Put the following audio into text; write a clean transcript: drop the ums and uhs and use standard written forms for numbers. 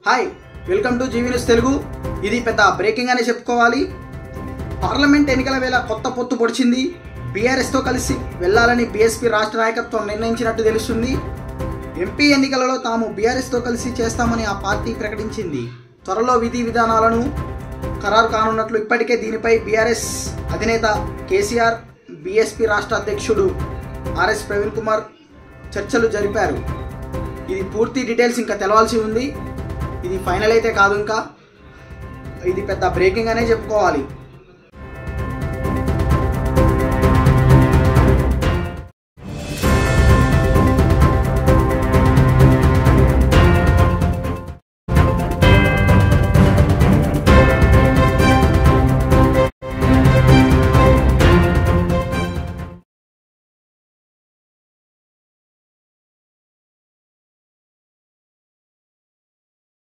Hi, welcome to GV news Telugu. ఇది పెద్ద breaking అనే చెప్పుకోవాలి. పార్లమెంట్ ఎన్నికల వేళ కొత్త పొత్తు పొడిచింది. బీఆర్ఎస్తో కలిసి వెళ్లాలని బీఎస్పీ రాష్ట్ర నాయకత్వం నిర్ణయించినట్టు తెలుస్తుంది. ఎంపీ ఎన్నికలలో తాము బీఆర్ఎస్తో కలిసి చేస్తామని ఆ పార్టీ ప్రకటించింది. త్వరలో విధి విధానాలను ఖరారు కానున్నట్లు ఇప్పటికే దీనిపై బీఆర్ఎస్ అధినేత కేసీఆర్, బీఎస్పీ రాష్ట్ర అధ్యక్షుడు ఆర్ఎస్ ప్రవీణ్ కుమార్ చర్చలు జరిపారు. ఇది పూర్తి డీటెయిల్స్ ఇంకా తెలవాల్సి ఉంది. ఇది ఫైనల్ అయితే కాదు, ఇంకా ఇది పెద్ద బ్రేకింగ్ అనే చెప్పుకోవాలి.